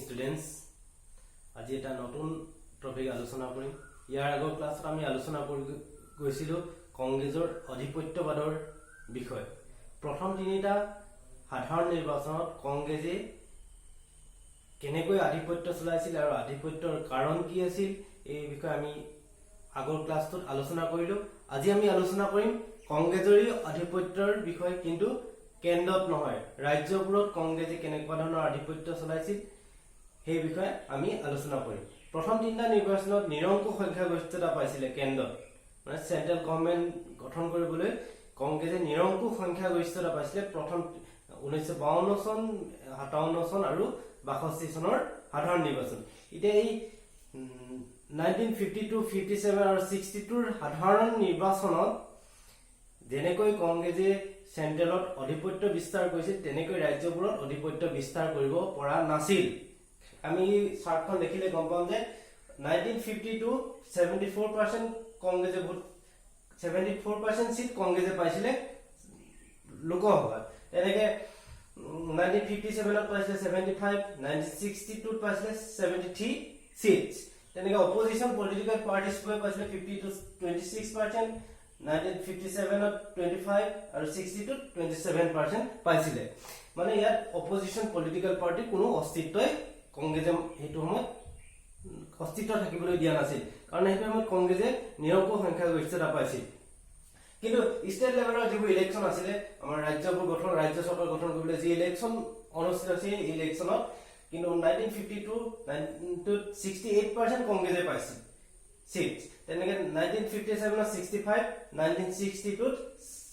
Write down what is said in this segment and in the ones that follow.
students, আজি এটা নতুন টপিক আলোচনা কৰিম। ইয়াৰ আগৰ ক্লাছত আমি আলোচনা কৰিছিলো কংগ্ৰেছৰ অধিপত্যবাদৰ বিষয়। প্ৰথম তিনিটা সাধাৰণ নিৰ্বাচনত কংগ্ৰেছে কেনেকৈ আধিপত্য চলাইছিল আৰু আধিপত্যৰ কাৰণ কি আছিল এই বিষয়ে আমি আগৰ ক্লাছটোত আলোচনা কৰিলো। আজি আমি আলোচনা কৰিম কংগ্ৰেছৰ আধিপত্যৰ বিষয়, কিন্তু কেন্দ্ৰত নহয়, ৰাজ্যবোৰত কংগ্ৰেছে কেনেকুৱা ধৰণৰ আধিপত্য চলাইছিল সেই বিষয়ে আমি আলোচনা কৰিম। প্ৰথম তিনিটা নিৰ্বাচনত নিৰংকুশ সংখ্যাগৰিষ্ঠতা পাইছিলে কেন্দ্ৰত, মানে চেন্ট্ৰেল গভৰ্ণমেণ্ট গঠন কৰিবলৈ কংগ্ৰেছে নিৰংকুশ সংখ্যাগৰিষ্ঠতা পাইছিলে। প্ৰথম 1952 চন, 57 চন আৰু 62 চনৰ সাধাৰণ নিৰ্বাচন। এতিয়া এই 1952, 57 আৰু 62ৰ সাধাৰণ নিৰ্বাচনত যেনেকৈ কংগ্ৰেছে চেন্ট্ৰেলত অধিপত্য বিস্তাৰ কৰিছিল, তেনেকৈ ৰাজ্যবোৰত অধিপত্য বিস্তাৰ কৰিব পৰা নাছিল। আমি চাৰ্টখন দেখিলে গম পাম যে 1952 74% কংগ্ৰেছে ভোট, 74% সিট কংগ্ৰেছে পাইছিলে লোকসভাত। তেনেকে 1957ত পাইছিলে 75, 1962ত পাইছিলে 73 সিট। তেনেকে অপজিশন পলিটিক্যাল পাৰ্টিজ পাইছিলে 50 to 26%, 1957ত 25 আৰু 62ত 27% পাইছিলে। মানে ইয়াত অপজিশন পলিটিক্যাল পাৰ্টি কোনো অস্তিত্বই কংগ্ৰেছে সেইটো সময়ত অস্তিত্ব থাকিবলৈ দিয়া নাছিল, কাৰণ সেইটো সময়ত কংগ্ৰেছে নিৰংকুশ সংখ্যাগৰিষ্ঠতা পাইছিল। কিন্তু ষ্টেট লেভেলৰ যিবোৰ ইলেকশ্যন আছিলে, আমাৰ ৰাজ্যবোৰ গঠন, ৰাজ্য চৰকাৰ গঠন কৰিবলৈ যি ইলেকশ্যন অনুষ্ঠিত হৈছিল, এই ইলেকশ্যনত কিন্তু 1952 to 68% কংগ্ৰেছে পাইছিল সিট। তেনেকে 1957ত 65, 1962ত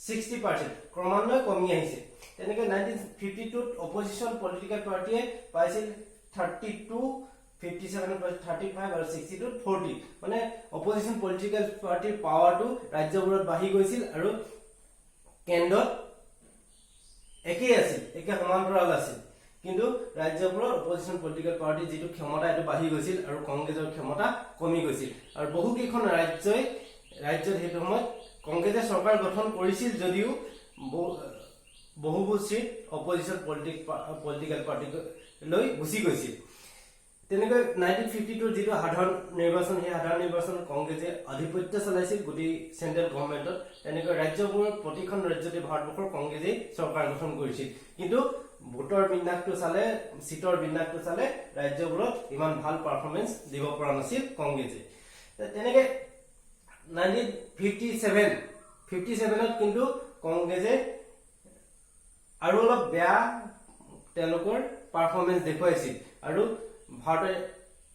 60%, ক্ৰমান্বয়ে কমি আহিছে। তেনেকে 1952ত অপজিশন পলিটিক্যাল পাৰ্টিয়ে পাইছিল 32, 57ত পাইছিল 35 আৰু 62ত 40। মানে অপজিশন পলিটিক্যাল পাৰ্টিৰ পাৱাৰটো ৰাজ্যবোৰত বাঢ়ি গৈছিল আৰু কেন্দ্ৰত একেই আছিল, একে সমান্তৰাল আছিল। কিন্তু ৰাজ্যবোৰৰ অপজিশন পলিটিক্যাল পাৰ্টিৰ যিটো ক্ষমতা এইটো বাঢ়ি গৈছিল আৰু কংগ্ৰেছৰ ক্ষমতা কমি গৈছিল। আৰু বহুকেইখন ৰাজ্যত সেইটো সময়ত কংগ্ৰেছে চৰকাৰ গঠন কৰিছিল যদিও বহুবোৰ সিট অপজিশন পলিটিক্যাল পাৰ্টিলৈ গুচি গৈছিল। তেনেকৈ 1952ৰ যিটো সাধাৰণ নিৰ্বাচন, সেই সাধাৰণ নিৰ্বাচনত কংগ্ৰেছে আধিপত্য চলাইছিল গোটেই চেন্ট্ৰেল গভৰ্ণমেণ্টত। তেনেকৈ ৰাজ্যবোৰৰ প্ৰতিখন ৰাজ্যতে ভাৰতবৰ্ষৰ কংগ্ৰেছে চৰকাৰ গঠন কৰিছিল। কিন্তু ভোটৰ বিন্যাসটো চালে, সিটৰ বিন্যাসটো চালে ৰাজ্যবোৰত ইমান ভাল পাৰফৰ্মেন্স দিব পৰা নাছিল কংগ্ৰেছে। তেনেকে 1957ত কিন্তু কংগ্ৰেছে আৰু অলপ বেয়া তেওঁলোকৰ পাৰফৰ্মেন্স দেখুৱাইছিল। আৰু ভাৰতৰ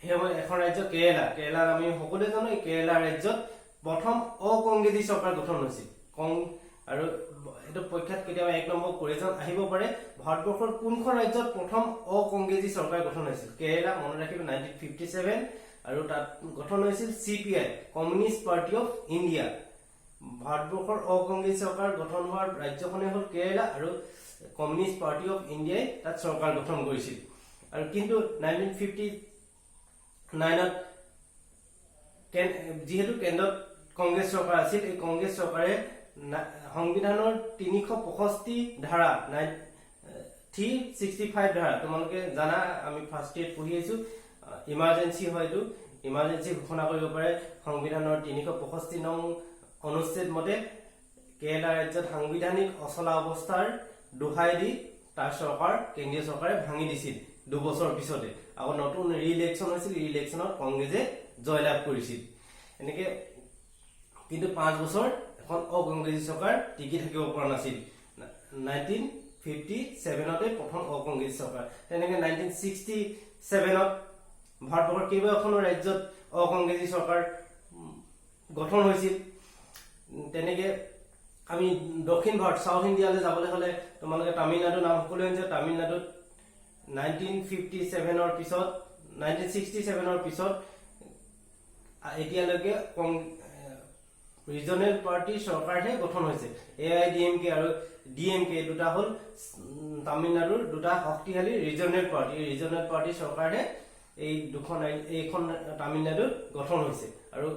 সেই সময় এখন ৰাজ্য কেৰেলা আমি সকলোৱে জানো, কেৰেলা ৰাজ্যত প্ৰথম অকংগ্ৰেছী চৰকাৰ গঠন হৈছিল। আৰু এইটো পৰীক্ষাত কেতিয়াবা 1 নম্বৰ কুৱেশ্যন আহিব পাৰে, ভাৰতবৰ্ষৰ কোনখন ৰাজ্যত প্ৰথম অকংগ্ৰেছী চৰকাৰ গঠন হৈছিল? কেৰেলা, মনত ৰাখিব 1957। আৰু তাত গঠন হৈছিল CPI, communist party of India. ভাৰতবৰ্ষৰ অকংগ্ৰেছী চৰকাৰ গঠন হোৱাৰ ৰাজ্যখনে হ'ল কেৰেলা, আৰু কমিউনিষ্ট পাৰ্টি অফ ইণ্ডিয়াই তাত চৰকাৰ গঠন কৰিছিল। আৰু কিন্তু 1959ত যিহেতু কেন্দ্ৰত কংগ্ৰেছ চৰকাৰ আছিল, এই কংগ্ৰেছ চৰকাৰে সংবিধানৰ 365 ধাৰা, 365 ধাৰা, তোমালোকে জানা, আমি ফাৰ্ষ্ট ইয়েৰ পঢ়ি আহিছো, ইমাৰ্জেঞ্চি হয়তো, ইমাৰ্জেঞ্চি ঘোষণা কৰিব পাৰে। সংবিধানৰ 365 নং অনুচ্ছেদ মতে কেৰেলা ৰাজ্যত সাংবিধানিক অচলা অৱস্থাৰ দোহাই দি তাৰ চৰকাৰ, কেন্দ্ৰীয় চৰকাৰে ভাঙি দিছিল 2 বছৰ পিছতে। আকৌ নতুন ৰি-ইলেকশ্যন হৈছিল, ৰি-ইলেকশ্যনত কংগ্ৰেছে জয়লাভ কৰিছিল। এনেকে কিন্তু 5 বছৰ এখন অকংগ্ৰেছী চৰকাৰ টিকি থাকিব পৰা নাছিল। 1957তে প্ৰথম অকংগ্ৰেছী চৰকাৰ। তেনেকে 1967ত ভাৰতবৰ্ষৰ কেইবাখনো ৰাজ্যত অকংগ্ৰেছী চৰকাৰ গঠন হৈছিল। তেনেকে আমি দক্ষিণ ভাৰত, সাউথ ইণ্ডিয়ালৈ যাবলৈ হলে তোমালোকে তামিলনাডুৰ নাম সকলোৱে জানিছে। তামিলনাডুত 1957ৰ পিছত, 1967ৰ পিছত এতিয়ালৈকে ৰিজনেল পাৰ্টি চৰকাৰহে গঠন হৈছে। AIDMK আৰু DMK দুটা হ'ল তামিলনাডুৰ দুটা শক্তিশালী ৰিজনেল পাৰ্টি। এই ৰিজনেল পাৰ্টি চৰকাৰহে এইখন তামিলনাডুত গঠন হৈছে। আৰু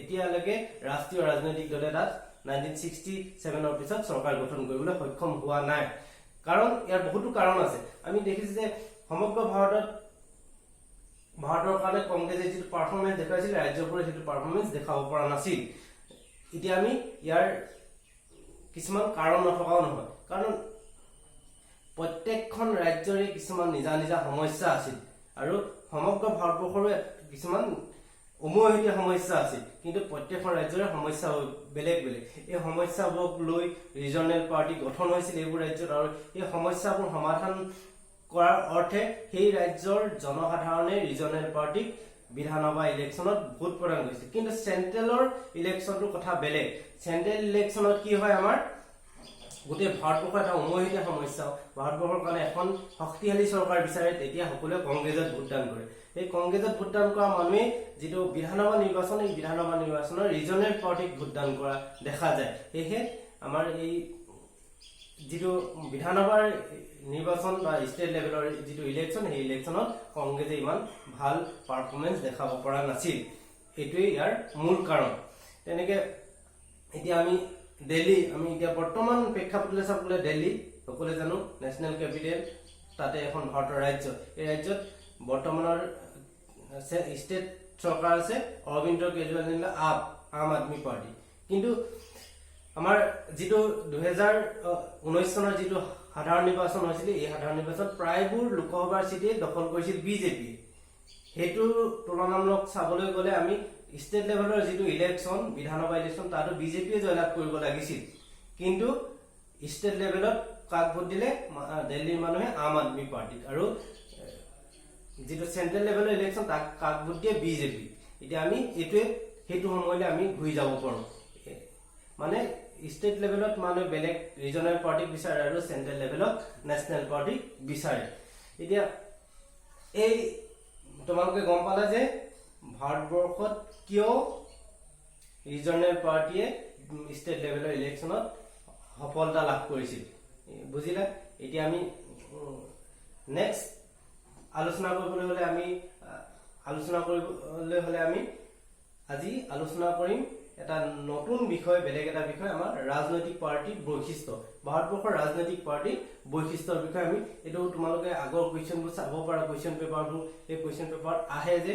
এতিয়ালৈকে ৰাষ্ট্ৰীয় ৰাজনৈতিক দলে তাত 1967ৰ পিছত চৰকাৰ গঠন কৰিবলৈ সক্ষম হোৱা নাই। কাৰণ ইয়াৰ বহুতো কাৰণ আছে। আমি দেখিছো যে সমগ্ৰ ভাৰতত ভাৰতৰ কাৰণে কংগ্ৰেছে যিটো পাৰফৰ্মেন্স দেখাইছিল ৰাজ্যবোৰে সেইটো পাৰফৰ্মেন্স দেখাব পৰা নাছিল এতিয়া আমি ইয়াৰ কিছুমান কাৰণ নথকাও নহয় কাৰণ প্ৰত্যেকখন ৰাজ্যৰে কিছুমান নিজা নিজা সমস্যা আছিল আৰু সমগ্ৰ ভাৰতবৰ্ষৰে কিছুমান অমূল্য সমস্যা আছিল কিন্তু প্ৰত্যেকখন ৰাজ্যৰে সমস্যা বেলেগ বেলেগ এই সমস্যাবোৰক লৈ ৰিজনেল পাৰ্টি গঠন হৈছিল এইবোৰ ৰাজ্যত আৰু এই সমস্যাবোৰ সমাধান কৰাৰ অৰ্থে সেই ৰাজ্যৰ জনসাধাৰণে ৰিজনেল পাৰ্টিক বিধানসভা ইলেকশ্যনত ভোট প্ৰদান কৰিছিল কিন্তু চেন্ট্ৰেলৰ ইলেকশ্যনটোৰ কথা বেলেগ চেন্ট্ৰেল ইলেকশ্যনত কি হয় আমাৰ গোটেই ভাৰতবৰ্ষৰ এটা অমূল্য সমস্যা ভাৰতবৰ্ষৰ কাৰণে এখন শক্তিশালী চৰকাৰ বিচাৰে তেতিয়া সকলোৱে কংগ্ৰেছত ভোটদান কৰে এই কংগ্ৰেছত ভোটদান কৰা মানুহে যিটো বিধানসভা নিৰ্বাচন এই বিধানসভা নিৰ্বাচনৰ ৰিজনেল পাৰ্টিক ভোটদান কৰা দেখা যায় সেয়েহে আমাৰ এই যিটো বিধানসভাৰ নিৰ্বাচন বা ষ্টেট লেভেলৰ যিটো ইলেকশ্যন সেই ইলেকশ্যনত কংগ্ৰেছে ইমান ভাল পাৰফৰ্মেন্স দেখাব পৰা নাছিল এইটোৱে ইয়াৰ মূল কাৰণ তেনেকে এতিয়া আমি দিল্লী আমি এতিয়া বৰ্তমান প্ৰেক্ষাপটলৈ চাবলৈ দিল্লী সকলোৱে জানো নেশ্যনেল কেপিটেল তাতে এখন ভাৰতৰ ৰাজ্য এই ৰাজ্যত বৰ্তমানৰ ষ্টেট চৰকাৰ আছে অৰবিন্দ কেজৰিৱাল আম আদমি পাৰ্টি কিন্তু আমাৰ যিটো 2019 চনৰ যিটো সাধাৰণ নিৰ্বাচন হৈছিল এই সাধাৰণ নিৰ্বাচনত প্ৰায়বোৰ লোকসভাৰ সিটে দখল কৰিছিল বিজেপি হেতু তুলনামূলক চাবলৈ গলে আমি ষ্টেট লেভেলৰ যিটো ইলেকশ্যন বিধানসভা ইলেকশ্যন তাতো বিজেপিয়ে জয়লাভ কৰিব লাগিছিল কিন্তু ষ্টেট লেভেলত কাক ভোট দিলে দিল্লীৰ মানুহে আম আদমি পাৰ্টিক আৰু যেটো সেন্ট্ৰাল লেভেলৰ ইলেকশ্যন তাক কাক ভোট দিয়ে বিজেপি এতিয়া আমি এটোৱে হেতু সময়লে আমি ঘুৰি যাব পাৰো মানে স্টেট লেভেলত মানে বেলেগ ৰিজনেল পাৰ্টি বিচাৰে আৰু সেন্ট্ৰাল লেভেলত নেশনাল পাৰ্টি বিচাৰে এতিয়া এই তোমালোকে গম পালা যে ভাৰতবৰ্ষত কিয় ৰিজনেল পাৰ্টিয়ে স্টেট লেভেলৰ ইলেকশ্যনত সফলতা লাভ কৰিছিল বুজিলা এতিয়া আমি নেক্সট আলোচনা কৰিবলৈ হলে আমি আজি আলোচনা কৰিম এটা নতুন বিষয় বেলেগ এটা বিষয় আমাৰ ৰাজনৈতিক পাৰ্টিৰ বৈশিষ্ট্য ভাৰতবৰ্ষৰ ৰাজনৈতিক পাৰ্টিৰ বৈশিষ্ট্যৰ বিষয়ে আমি এটো তোমালোকে আগৰ কোৱেশ্চনবোৰ চাব পাৰা কোৱেশ্চন পেপাৰবোৰ এই কোৱেশ্চন পেপাৰ আহে যে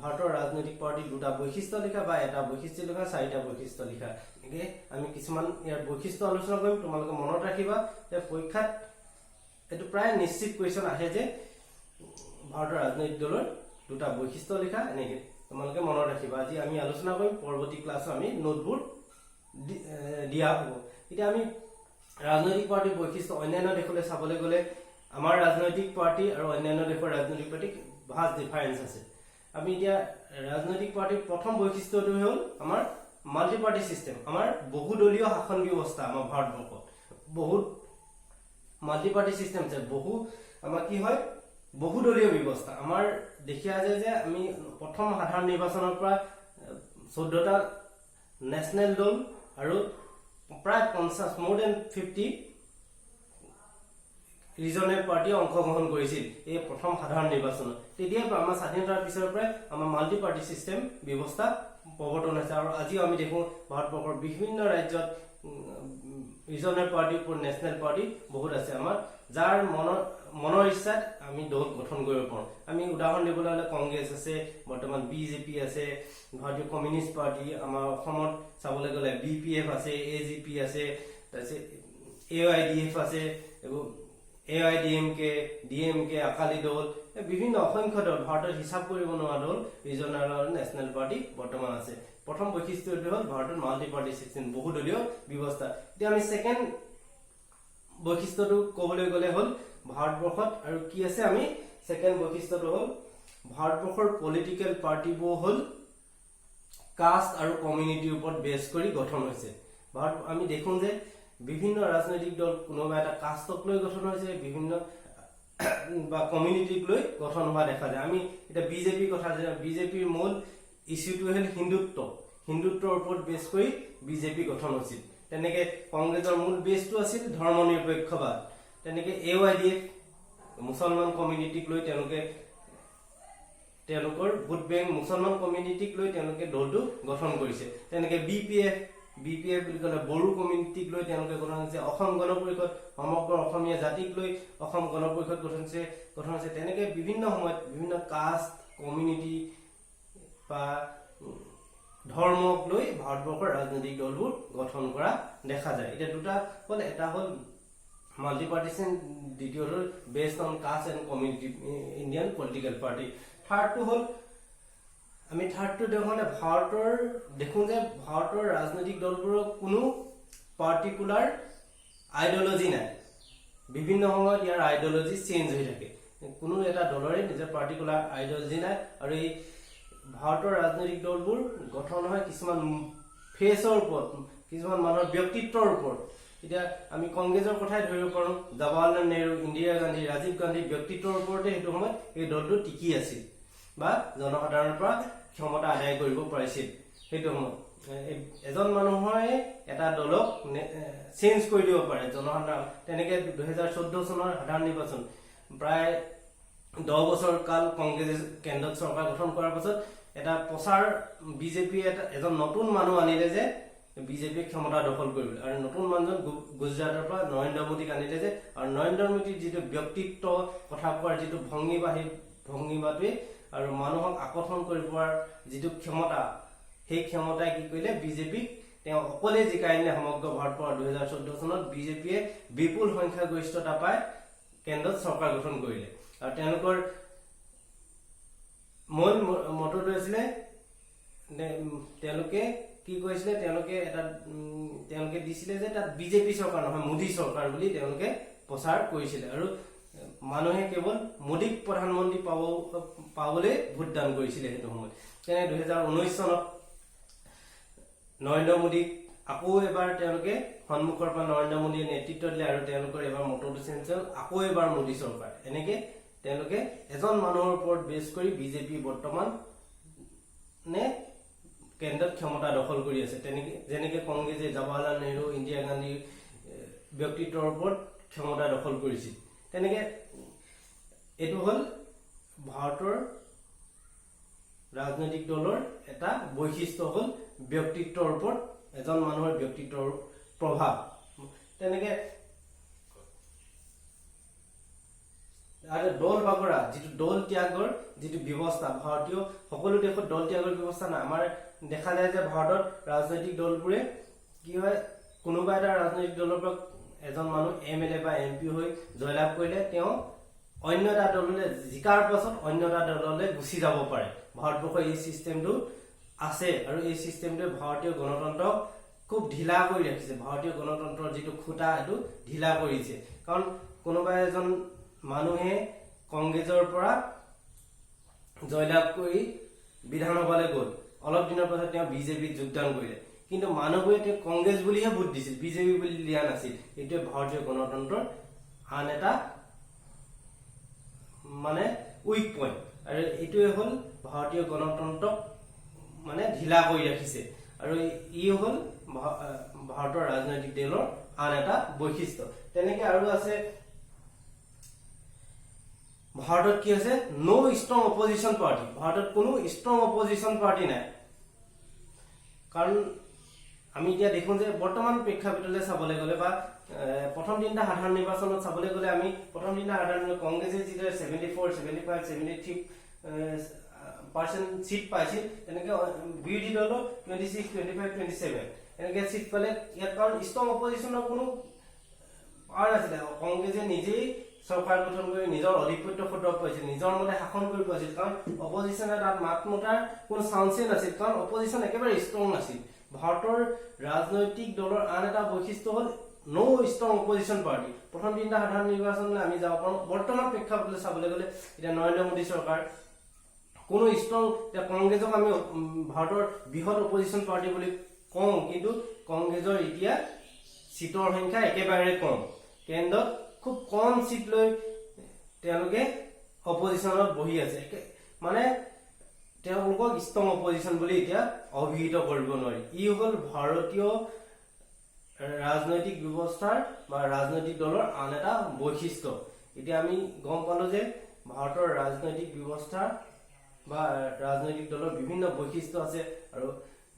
ভাৰতৰ ৰাজনৈতিক পাৰ্টিৰ দুটা বৈশিষ্ট্য লিখা বা এটা বৈশিষ্ট্য লিখা চাৰিটা বৈশিষ্ট্য লিখা একে আমি কিছুমান ইয়াৰ বৈশিষ্ট্য আলোচনা কৰিম তোমালোকে মনত ৰাখিবা যে পৰীক্ষাত এটো প্ৰায় নিশ্চিত কোৱেশ্চন আহে যে ভাৰতৰ ৰাজনৈতিক দলৰ দুটা বৈশিষ্ট্য লিখা এনেকে তোমালোকে মনত ৰাখিবা আজি আমি আলোচনা কৰিম পৰৱৰ্তী ক্লাছত আমি নোটবোৰ দিয়া হ'ব এতিয়া আমি ৰাজনৈতিক পাৰ্টিৰ বৈশিষ্ট্য অন্যান্য দেশলৈ চাবলৈ গলে আমাৰ ৰাজনৈতিক পাৰ্টি আৰু অন্যান্য দেশৰ ৰাজনৈতিক পাৰ্টি ভাষ্ট ডিফাৰেন্স আছে আমি এতিয়া ৰাজনৈতিক পাৰ্টিৰ প্ৰথম বৈশিষ্ট্যটো হ'ল আমাৰ মাল্টি পাৰ্টি সিস্টেম আমাৰ বহুদলীয় শাসন ব্যৱস্থা আমাৰ ভাৰতবৰ্ষত বহুত মাল্টি পাৰ্টি সিস্টেম আছে বহু আমাৰ কি হয় বহুদলীয় ব্যৱস্থা আমাৰ দেখিয়া যায় যে আমি প্ৰথম সাধাৰণ নিৰ্বাচনৰ পৰা 14টা নেশনেল দল আৰু প্ৰায় 50 more than 50 ৰিজনেল পাৰ্টি অংশগ্ৰহণ কৰিছিল এই প্ৰথম সাধাৰণ নিৰ্বাচনত তেতিয়া আমাৰ স্বাধীনতাৰ পিছৰ পৰা আমাৰ মাল্টি পাৰ্টি সিস্টেম ব্যৱস্থা প্ৰৱৰ্তন হৈছে আৰু আজি আমি দেখো ভাৰতবৰ্ষৰ বিভিন্ন ৰাজ্যত ৰিজনেল পাৰ্টি আৰু নেশনেল পাৰ্টি বহুত আছে আমাৰ যাৰ মনৰ ইচ্ছাত আমি দল গঠন কৰিব পাৰো আমি উদাহৰণ দিবলৈ হলে কংগ্ৰেছ আছে বৰ্তমান বিজেপি আছে ভাৰতীয় কমিউনিষ্ট পাৰ্টি আমাৰ অসমত চাবলৈ গলে বিপিএফ আছে এজিপি আছে তাৰপিছত এআইডিএফ আছে এআইডিএমকে ডিএমকে আকালি দল বিভিন্ন অসংখ্য দল ভাৰতত হিচাপ কৰিব নোৱাৰা দল ৰিজনেল আৰু নেশনেল পাৰ্টি বৰ্তমান আছে প্ৰথম বৈশিষ্ট্যটো হ'ল ভাৰতৰ মাল্টি পাৰ্টি সিস্টেম বহুদলীয় ব্যৱস্থা এতিয়া আমি সেকেন্ড বৈশিষ্ট্যটো ক'বলৈ গলে হ'ল ভাৰতবৰ্ষত আৰু কি আছে আমি সেকেন্ড বৈশিষ্ট্যটো হ'ল ভাৰতবৰ্ষৰ পলিটিক্যাল পাৰ্টিবোৰ হ'ল কাষ্ট আৰু কমিউনিটিৰ ওপৰত বেছ কৰি গঠন হৈছে ভাৰত আমি দেখো যে বিভিন্ন ৰাজনৈতিক দল কোনোবা এটা কাষ্টক লৈ গঠন হৈছে বিভিন্ন বা কমিউনিটিক লৈ গঠন হোৱা দেখা যায় আমি এটা বিজেপি কথা যে বিজেপিৰ মূল ইস্যুটো হ'ল হিন্দুত্বৰ ওপৰত বেছ কৰি বিজেপি গঠন হৈছিল তেনেকে কংগ্ৰেছৰ মূল বেছটো আছিল ধৰ্মনিৰপেক্ষবাদ তেনেকে এআইডিএফ মুছলমান কমিউনিটিক লৈ তেওঁলোকৰ ভোট বেংক মুছলমান কমিউনিটিক লৈ তেওঁলোকে দলটো গঠন কৰিছে তেনেকে বিপিএফ বুলি ক'লে বড়ো কমিউনিটিক লৈ তেওঁলোকে গঠন হৈছে অসম গণ পৰিষদ সমগ্ৰ অসমীয়া জাতিক লৈ অসম গণ পৰিষদ গঠন হৈছে তেনেকে বিভিন্ন সময়ত বিভিন্ন কাষ্ট কমিউনিটি বা ধৰ্মক লৈ ভাৰতবৰ্ষৰ ৰাজনৈতিক দলবোৰ গঠন কৰা দেখা যায়। এতিয়া দুটা হ'ল, এটা হ'ল মাল্টি পাৰ্টিশন, দ্বিতীয় হ'ল based on caste and community Indian political party. থাৰ্ডটো হ'ল আমি থাৰ্ডটো দেখোঁতে ভাৰতৰ দেখোঁ যে ভাৰতৰ ৰাজনৈতিক দলবোৰৰ কোনো পাৰ্টিকুলাৰ আইডিঅলজি নাই। বিভিন্ন সময়ত ইয়াৰ আইডিঅলজি চেঞ্জ হৈ থাকে। কোনো এটা দলৰে নিজৰ পাৰ্টিকুলাৰ আইডিঅলজি নাই। আৰু এই ভাৰতৰ ৰাজনৈতিক দলবোৰ গঠন হয় কিছুমান ফেচৰ ওপৰত, কিছুমান মানুহৰ ব্যক্তিত্বৰ ওপৰত। এতিয়া আমি কংগ্ৰেছৰ কথাই ধৰিব পাৰোঁ, জৱাহৰলাল নেহৰু, ইন্দিৰা গান্ধী, ৰাজীৱ গান্ধীৰ ব্যক্তিত্বৰ ওপৰতে সেইটো সময়ত এই দলটো টিকি আছিল বা জনসাধাৰণৰ পৰা ক্ষমতা আদায় কৰিব পাৰিছিল। সেইটো সময়ত এজন মানুহৰে এটা দলক চেঞ্জ কৰি দিব পাৰে জনসাধাৰণ। তেনেকে 2014 চনৰ সাধাৰণ নিৰ্বাচন প্ৰায় 10 বছৰ কাল কংগ্ৰেছে কেন্দ্ৰত চৰকাৰ গঠন কৰাৰ পাছত এটা প্ৰচাৰ বিজেপিয়ে এজন নতুন মানুহ আনিলে যে বিজেপিয়ে ক্ষমতা দখল কৰিবলৈ, আৰু নতুন মানুহজন গুজৰাটৰ পৰা নৰেন্দ্ৰ মোদীক আনিলে যে, আৰু নৰেন্দ্ৰ মোদীৰ যিটো ব্যক্তিত্ব, কথা কোৱাৰ যিটো ভংগীমা, সেই ভংগীমাটোৱে আৰু মানুহক আকৰ্ষণ কৰি পোৱাৰ যিটো ক্ষমতা, সেই ক্ষমতাই কি কৰিলে বিজেপিক তেওঁ অকলে জিকাই আনিলে সমগ্ৰ ভাৰতবৰ্ষৰ 2014 চনত বিজেপিয়ে বিপুল সংখ্যাগৰিষ্ঠতা পাই কেন্দ্ৰত চৰকাৰ গঠন কৰিলে। আৰু তেওঁলোকৰ মূল মটৰটো আছিলে, তেওঁলোকে কি কৈছিলে, তেওঁলোকে দিছিলে যে তাত বিজেপি চৰকাৰ নহয় মোদী চৰকাৰ বুলি তেওঁলোকে প্ৰচাৰ কৰিছিলে। আৰু মানুহে কেৱল মোদীক প্ৰধানমন্ত্ৰী পাবলৈ ভোটদান কৰিছিলে সেইটো সময়ত। তেনে 2019 চনত নৰেন্দ্ৰ মোদীক আকৌ এবাৰ তেওঁলোকে সন্মুখৰ পৰা নৰেন্দ্ৰ মোদীয়ে নেতৃত্ব দিলে, আৰু তেওঁলোকৰ এবাৰ মটৰটো চেঞ্জ হ'ল, আকৌ এবাৰ মোদী চৰকাৰ। এনেকে তেওঁলোকে এজন মানুহৰ ওপৰত বেছ কৰি বিজেপি বৰ্তমান কেন্দ্ৰত ক্ষমতা দখল কৰি আছে। যেনেকে কংগ্ৰেছে জৱাহৰলাল নেহৰু, ইন্দিৰা গান্ধীৰ ব্যক্তিত্বৰ ওপৰত ক্ষমতা দখল কৰিছিল। তেনেকে এইটো হ'ল ভাৰতৰ ৰাজনৈতিক দলৰ এটা বৈশিষ্ট্য হ'ল ব্যক্তিত্বৰ ওপৰত এজন মানুহৰ ব্যক্তিত্বৰ প্ৰভাৱ। তেনেকে আৰু দল বাগৰা যিটো দল ত্যাগৰ যিটো ব্যৱস্থা, ভাৰতীয় সকলো দেশত দল ত্যাগৰ ব্যৱস্থা নাই। আমাৰ দেখা যায় যে ভাৰতত ৰাজনৈতিক দলবোৰে কি হয়, কোনোবা এটা ৰাজনৈতিক দলৰ পৰা এজন মানুহ MLA বা MP হৈ জয়লাভ কৰিলে তেওঁ অন্য এটা দললৈ জিকাৰ পাছত অন্য এটা দললৈ গুচি যাব পাৰে। ভাৰতবৰ্ষৰ এই চিষ্টেমটো আছে, আৰু এই চিষ্টেমটোৱে ভাৰতীয় গণতন্ত্ৰক খুব ঢিলা কৰি ৰাখিছে। ভাৰতীয় গণতন্ত্ৰৰ যিটো খুঁটা সেইটো ঢিলা কৰিছে। কাৰণ কোনোবা এজন মানুহে কংগ্ৰেছৰ পৰা জয়লাভ কৰি বিধানসভালৈ গ'ল, অলপ দিনৰ পাছত তেওঁ বিজেপিত যোগদান কৰিলে, কিন্তু মানুহবোৰে তেওঁ কংগ্ৰেছ বুলিহে ভোট দিছিল, বিজেপি বুলি দিয়া নাছিল। এইটোৱে ভাৰতীয় গণতন্ত্ৰৰ আন এটা উইক পইণ্ট, আৰু এইটোৱে হ'ল ভাৰতীয় গণতন্ত্ৰক ঢিলা কৰি ৰাখিছে। আৰু ই হ'ল ভাৰতৰ ৰাজনৈতিক দলৰ আন এটা বৈশিষ্ট্য। তেনেকে আৰু আছে ভাৰতত কি আছে, নো ষ্ট্ৰং অপজিশ্যন পাৰ্টি। ভাৰতত কোনো ষ্ট্ৰং অপজিশ্যন পাৰ্টি নাই। কাৰণ আমি এতিয়া দেখোঁ যে বৰ্তমান প্ৰেক্ষাপটলৈ চাবলৈ গ'লে বা প্ৰথম তিনিটা সাধাৰণ নিৰ্বাচনত চাবলৈ গ'লে আমি প্ৰথম তিনিটা সাধাৰণ কংগ্ৰেছে যিদৰে 74, 75, 73% চিট পাইছিল, তেনেকে বিৰোধী দলৰ 26, 25, 27 এনেকে চিট পালে ইয়াত। কাৰণ ষ্ট্ৰং অপজিশ্যনৰ কোনো পাৱাৰ নাছিলে। কংগ্ৰেছে নিজেই চৰকাৰ গঠন কৰি নিজৰ আধিপত্য সদ্য পাইছিল, নিজৰ মতে শাসন কৰি পাইছিল। কাৰণ অপজিশ্যনে তাত মাত মতাৰ কোনো চান্সেই নাছিল, কাৰণ অপজিশ্যন একেবাৰে ষ্ট্ৰং নাছিল। ভাৰতৰ ৰাজনৈতিক দলৰ আন এটা বৈশিষ্ট্য হ'ল নো ষ্ট্ৰং অপজিশ্যন পাৰ্টি। প্ৰথম তিনিটা সাধাৰণ নিৰ্বাচনলৈ আমি যাব পাৰোঁ। বৰ্তমান প্ৰেক্ষাপটলৈ চাবলৈ গ'লে এতিয়া নৰেন্দ্ৰ মোদী চৰকাৰ কোনো ষ্ট্ৰং, এতিয়া কংগ্ৰেছক আমি ভাৰতৰ বৃহৎ অপজিশ্যন পাৰ্টি বুলি কওঁ, কিন্তু কংগ্ৰেছৰ এতিয়া চিটৰ সংখ্যা একেবাৰে কম। কেন্দ্ৰত খুব কম চিট লৈ তেওঁলোকে অপজিশ্যনত বহি আছে। তেওঁলোকক ষ্ট্ৰং অপজিশ্যন বুলি এতিয়া অভিহিত কৰিব নোৱাৰি। ই হ'ল ভাৰতীয় ৰাজনৈতিক ব্যৱস্থাৰ বা ৰাজনৈতিক দলৰ আন এটা বৈশিষ্ট্য। এতিয়া আমি গম পালো যে ভাৰতৰ ৰাজনৈতিক ব্যৱস্থা বা ৰাজনৈতিক দলৰ বিভিন্ন বৈশিষ্ট্য আছে, আৰু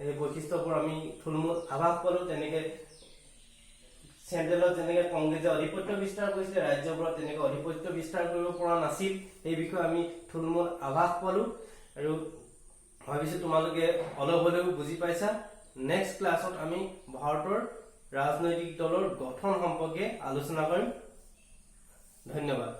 এই বৈশিষ্ট্যবোৰ আমি থুলমূল আভাস পালো। তেনেকে চেন্ট্ৰেলত যেনেকৈ কংগ্ৰেছে আধিপত্য বিস্তাৰ কৰিছিলে ৰাজ্যবোৰত তেনেকৈ আধিপত্য বিস্তাৰ কৰিব পৰা নাছিল এই বিষয়ে আমি থুলমূল আভাস পালো আৰু ভাবিছো তোমালোকে অলপ হলেও বুজি পাইছা নেক্সট ক্লাছত আমি ভাৰতৰ ৰাজনৈতিক দলৰ গঠন সম্পৰ্কে আলোচনা কৰিম ধন্যবাদ